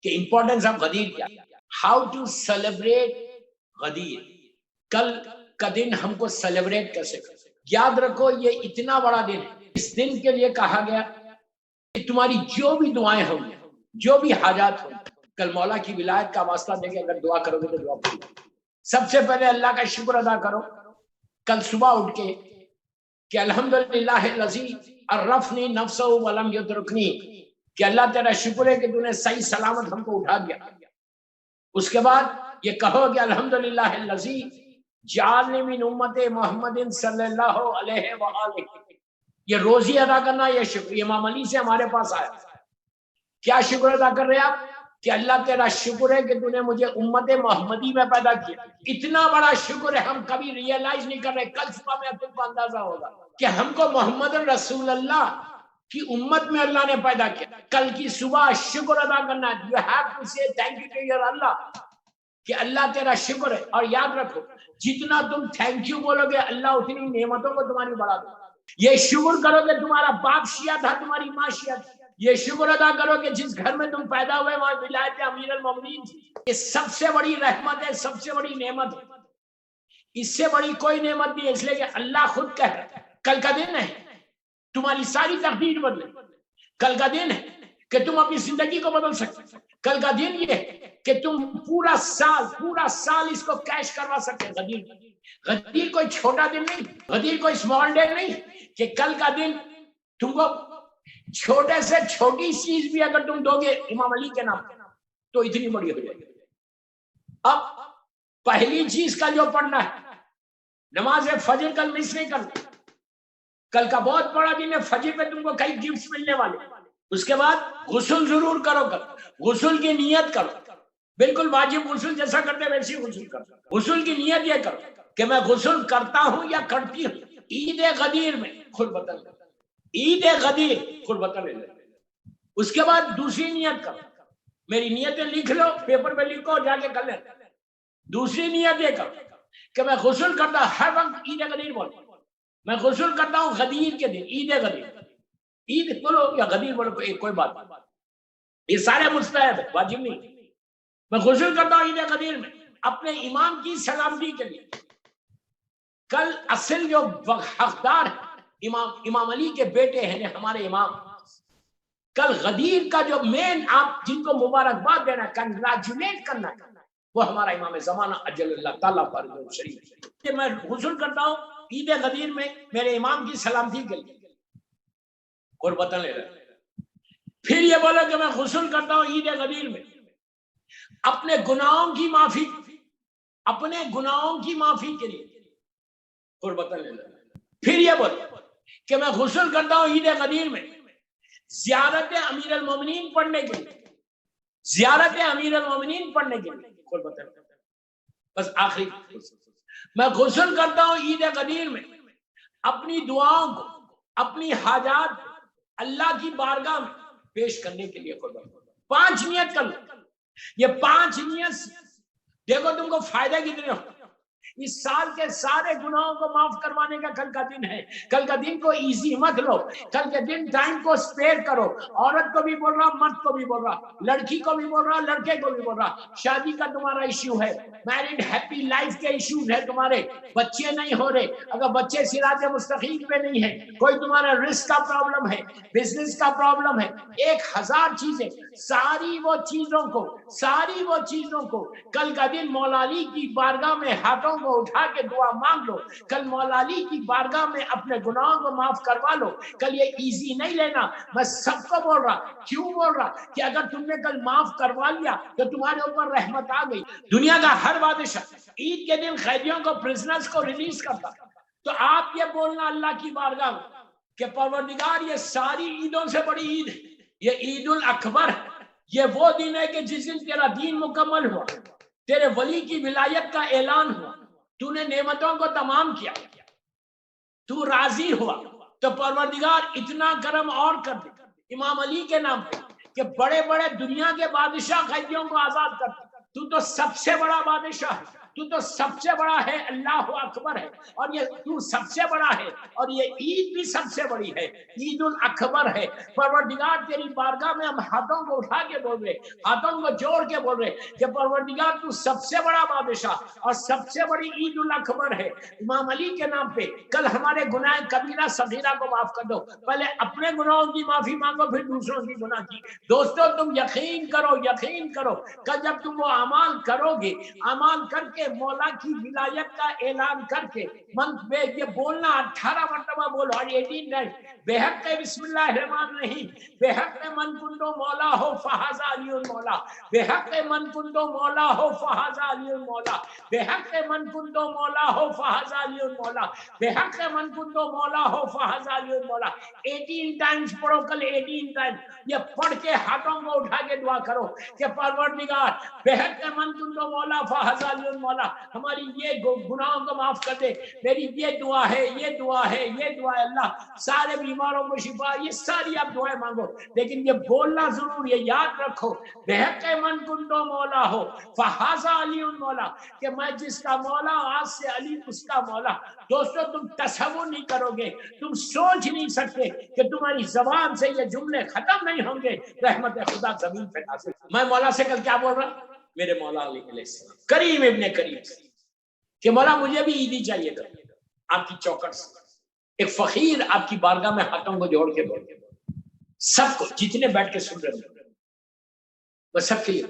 کہ importance of غدیر کیا، how to celebrate غدیر، کل کا دن ہم کو سیلیبریٹ کیسے کریں۔ یاد رکھو یہ اتنا بڑا دن ہے، اس دن کے لیے کہا گیا کہ تمہاری جو بھی دعائیں ہوں گی، جو بھی حاجات ہوں، کل مولا کی ولایت کا واسطہ دے کے اگر دعا کرو گے تو دعا پوری۔ سب سے پہلے اللہ کا شکر ادا کرو کل صبح اٹھ کے کہ الحمدللہ الذی عرفنی نفسہ ولم یترکنی، کہ اللہ تیرا شکر ہے کہ تو نے صحیح سلامت ہم کو اٹھا دیا۔ اس کے بعد یہ کہو کہ الحمدللہ الذی جعلنی من امت محمد صلی اللہ علیہ وآلہ، یہ روزی ادا کرنا، یہ شکر امام علی سے ہمارے پاس آیا۔ کیا شکر ادا کر رہے آپ کہ اللہ تیرا شکر ہے کہ تو نے مجھے امت محمدی میں پیدا کیا۔ اتنا بڑا شکر ہے ہم کبھی ریئلائز نہیں کر رہے۔ کل صبح میں تم کو اندازہ ہوگا کہ ہم کو محمد رسول اللہ کی امت میں اللہ نے پیدا کیا۔ کل کی صبح شکر ادا کرنا، you have to say thank you to your اللہ، کہ اللہ تیرا شکر ہے۔ اور یاد رکھو جتنا تم تھینک یو بولو گے اللہ اتنی نعمتوں کو تمہاری بڑھا دے۔ یہ شکر کرو کہ تمہارا باپ شیعہ تھا، تمہاری ماں شیعہ تھی۔ یہ شکر ادا کرو کہ جس گھر میں تم پیدا ہوئے وہاں ولایت امیر المومنین تھی۔ یہ سب سے بڑی رحمت ہے، سب سے بڑی نعمت ہے، اس سے بڑی کوئی نعمت نہیں ہے۔ اس لیے کہ اللہ خود کہہ رہا ہے کل کا دن ہے تمہاری ساری تقدیر بدلے، کل کا دن ہے کہ تم اپنی زندگی کو بدل سکتے، کل کا دن یہ ہے کہ تم پورا سال اس کو کیش کروا سکتے۔ غدیر کوئی چھوٹا دن نہیں، غدیر کوئی اسمال ڈے نہیں، کہ کل کا دن تم کو چھوٹے سے چھوٹی چیز بھی اگر تم دو گے امام علی کے نام تو اتنی بڑی ہو جائے گی۔ اب پہلی چیز کا جو پڑھنا ہے، نماز فجر کل مس نہیں کرنا۔ کل کا بہت بڑا دن ہے، فجر پہ تم کو کئی گفٹ ملنے والے۔ اس کے بعد غسل ضرور کرو، غسل کی نیت کرو، بالکل واجب غسل جیسا کرتے ویسے غسل کرو۔ غسل کی نیت یہ کرو کہ میں غسل کرتا ہوں یا کرتی ہوں عید غدیر میں خربتن، عید غدیر خربتن۔ اس کے بعد دوسری نیت کرو، میری نیتیں لکھ لو، پیپر پہ لکھو، جا کے کر لیں۔ دوسری نیت یہ کرو کہ میں غسل کرتا ہوں، ہر وقت عید غدیر بولو، میں غسل کرتا ہوں غدیر کے دن، عید غدیر، عید بولو یا غدیر بولو کوئی بات نہیں، یہ سارے مستحب ہے، واجب نہیں۔ میں غسل کرتا ہوں عید غدیر میں اپنے امام کی سلامتی کے لیے۔ کل اصل جو حقدار ہے امام علی کے بیٹے ہیں ہمارے امام، کل غدیر کا جو مین آپ جن کو مبارکباد دینا، کنگریچولیٹ کرنا، وہ ہمارا امام زمانہ اجل اللہ تعالیٰ فرض شریف ہے۔ میں غسل کرتا ہوں عید غدیر میں میرے امام کی سلامتی کے لیے قربتاً لے رہے۔ پھر یہ بولو کہ میں غسل کرتا ہوں عید غدیر میں اپنے گناہوں کی معافی، اپنے گناہوں کی معافی کے لیے قربتاً لے رہے۔ پھر یہ بولو کہ میں غسل کرتا ہوں عید غدیر میں زیارت امیر المومنین پڑھنے کے لیے، زیارت امیر المومنین پڑھنے کے لیے قربتاً۔ بس آخری میں غسل کرتا ہوں عید غدیر میں اپنی دعاؤں کو، اپنی حاجات اللہ کی بارگاہ میں پیش کرنے کے لیے قربان۔ 5 نیت کر لو، یہ 5 نیت دیکھو تم کو فائدہ کتنے ہو۔ اس سال کے سارے گناہوں کو معاف کروانے کا کل کا دن ہے۔ کل کا دن کو ایزی مت لو، کل کے دن ٹائم کو سپیئر کرو۔ عورت کو بھی بول رہا، مرد کو بھی بول رہا، لڑکی کو بھی بول رہا، لڑکے کو بھی بول رہا، شادی کا تمہارا ایشو ہے، میرڈ ہیپی لائف کے ایشوز ہے، تمہارے بچے نہیں ہو رہے، اگر بچے صراط مستقیم پہ نہیں ہے، کوئی تمہارا رزق کا پرابلم ہے، بزنس کا پرابلم ہے، 1000 چیزیں، ساری وہ چیزوں کو کل کا دن مولا علی کی بارگاہ میں ہاتھوں کو اٹھا کے دعا مانگ لو۔ کل مولا علی کی بارگاہ میں اپنے گناہوں کو معاف کروا لو۔ کل یہ ایزی نہیں لینا، میں سب کو بول رہا، کیوں بول رہا کہ اگر تم نے کل معاف کروا لیا تو تمہارے اوپر رحمت آ گئی۔ دنیا کا ہر بادشاہ عید کے دن قیدیوں کو، پرزنرز کو ریلیز کرتا، تو آپ یہ بولنا اللہ کی بارگاہ میں کہ پروردگار یہ ساری عیدوں سے بڑی عید ہے، یہ عید الاکبر ہے، یہ وہ دن ہے کہ جس دن تیرا دین مکمل ہوا، تیرے ولی کی ولایت کا اعلان ہوا، تو نے نعمتوں کو تمام کیا، تو راضی ہوا، تو پروردگار اتنا کرم اور کر دے امام علی کے نام پہ کہ بڑے بڑے دنیا کے بادشاہ قیدیوں کو آزاد کر دے۔ تو سب سے بڑا بادشاہ ہے، تو سب سے بڑا ہے، اللہ اکبر ہے، اور یہ تو سب سے بڑا ہے، اور یہ عید بھی سب سے بڑی ہے، عید الاکبر ہے۔ پروردگار تیری بارگاہ میں ہم ہاتھوں کو اٹھا کے بول رہے، ہاتھوں کو جوڑ کے بول رہے کہ پروردگار تو سب سے بڑا بادشاہ اور سب سے بڑی عید الاکبر ہے۔ امام علی کے نام پہ کل ہمارے گناہ کبیرہ صغیرہ کو معاف کر دو، پہلے اپنے گناہوں کی معافی مانگو پھر دوسروں کی گناہ کی۔ دوستو تم یقین کرو، یقین کرو کہ جب تم وہ اعمال کرو گے، اعمال کر کے مولا کی ولایت کا اعلان کر کے یہ بولنا 18 مرتبہ بولو، 18 ٹائم بے حق بسم اللہ الرحمن الرحیم، بے حق من کنتو مولا ہو فہذا علی المولا، بے حق من کنتو مولا ہو فہذا علی المولا، بے حق من کنتو مولا ہو فہذا علی المولا، بے حق من کنتو مولا ہو فہذا علی المولا۔ 18 ٹائمز پڑھو کل، 18 ٹائم یہ پڑھ کے ہاتھوں کو اٹھا کے دعا کرو کہ پروردگار بے حق من کنتو مولا فہذا علی المولا، ہماری یہ گناہوں کو معاف کر دے۔ میری یہ دعا ہے، یہ دعا ہے، یہ دعا ہے، اللہ سارے بیماروں کو شفا، یہ ساری آپ دعائیں مانگو، لیکن یہ بولنا ضرور، یہ یاد رکھو بے حق من کنتو مولا ہو فہذا علی المولا، کہ میں جس کا مولا آج سے علی اس کا مولا۔ دوستو تم تصور نہیں کرو گے، تم سوچ نہیں سکتے کہ تمہاری زبان سے یہ جملے ختم نہیں ہوں گے، رحمت خدا زمین پہ نازل۔ میں مولا سے کل کیا بول رہا، میرے مولا علیہ السلام کریم ابن کریم سے کہ مولا مجھے بھی عیدی چاہیے تھا آپ کی چوکٹ سے۔ ایک فقیر آپ کی بارگاہ میں ہاتھوں کو جوڑ کے بول کے سب کو، جتنے بیٹھ کے سن رہے ہیں وہ سب کے لیے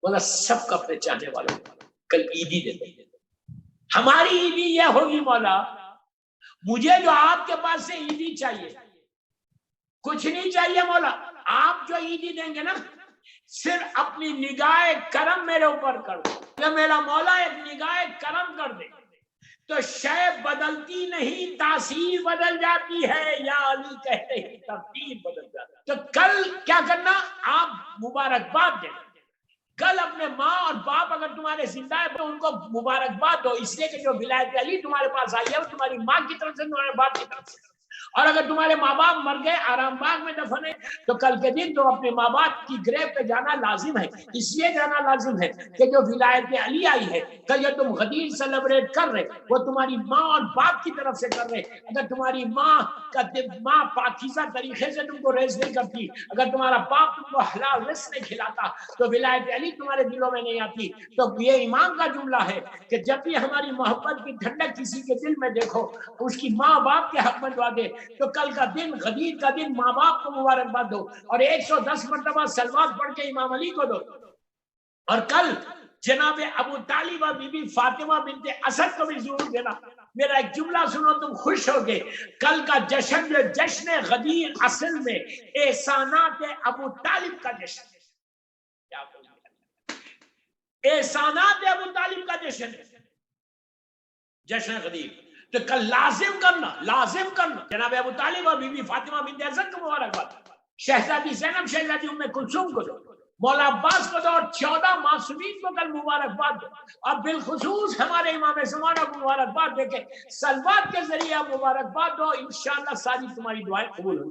مولا سب کا اپنے چاہنے والوں کل عیدی دے دیں، ہماری عیدی یہ ہوگی مولا مجھے جو آپ کے پاس سے عیدی چاہیے کچھ نہیں چاہیے مولا، آپ جو عیدی دیں گے نا صرف اپنی نگاہ کرم میرے اوپر کر دو، کہ میرا مولا ایک نگاہ کرم کر دے تو شے بدلتی نہیں، تاثیر بدل جاتی ہے، یا علی کہتے ہی ترتیب بدل جاتی ہے۔ تو کل کیا کرنا، آپ مبارکباد دیں، کل اپنے ماں اور باپ اگر تمہارے زندہ ہے تو ان کو مبارکباد دو، اس لیے کہ جو ولایت علی تمہارے پاس آئی ہے وہ تمہاری ماں کی طرف سے، تمہارے باپ کی طرف سے۔ اور اگر تمہارے ماں باپ مر گئے، آرام باغ میں دفن ہے، تو کل کے دن تم اپنے ماں باپ کی گریو پہ جانا لازم ہے، اس لیے جانا لازم ہے کہ جو ولایت علی آئی ہے، کہ جو تم غدیر سیلیبریٹ کر رہے وہ تمہاری ماں اور باپ کی طرف سے کر رہے۔ اگر تمہاری ماں پاکیزہ طریقے سے تم کو ریز نہیں کرتی، اگر تمہارا باپ تم کو حلال رزق نہیں کھلاتا تو ولایت علی تمہارے دلوں میں نہیں آتی۔ تو یہ امام کا جملہ ہے کہ جب بھی ہماری محبت کی ٹھنڈک کسی کے دل میں دیکھو، اس کی ماں باپ کے حق میں دعا دے، تو کل کا دن غدیر کا دن ماں باپ کو مبارکباد دو اور 110 مرتبہ صلوات پڑھ کے امام علی کو دو۔ اور کل جناب ابو طالب اور بی بی فاطمہ بنت اسد کو بھی ضرور دینا۔ میرا ایک جملہ سنو تم خوش ہوگے، کل کا جشن جو جشن غدیر اصل میں احسانات ابو طالب کا جشن ہے، احسانات ابو طالب کا جشن ہے، جشن غدیر۔ تو کل لازم کرنا، لازم کرنا جناب ابو طالب اور بی بی فاطمہ بنت اسد کو مبارکباد، شہزادی زینب، شہزادی ام کلثوم کو دو، مولا عباس کو دو، اور 14 معصومین کو کل مبارکباد دو، اور بالخصوص ہمارے امام زمانہ کو مبارکباد دے کے صلوات کے ذریعے آپ مبارکباد دو، انشاءاللہ ساری تمہاری دعائیں قبول ہوں گی۔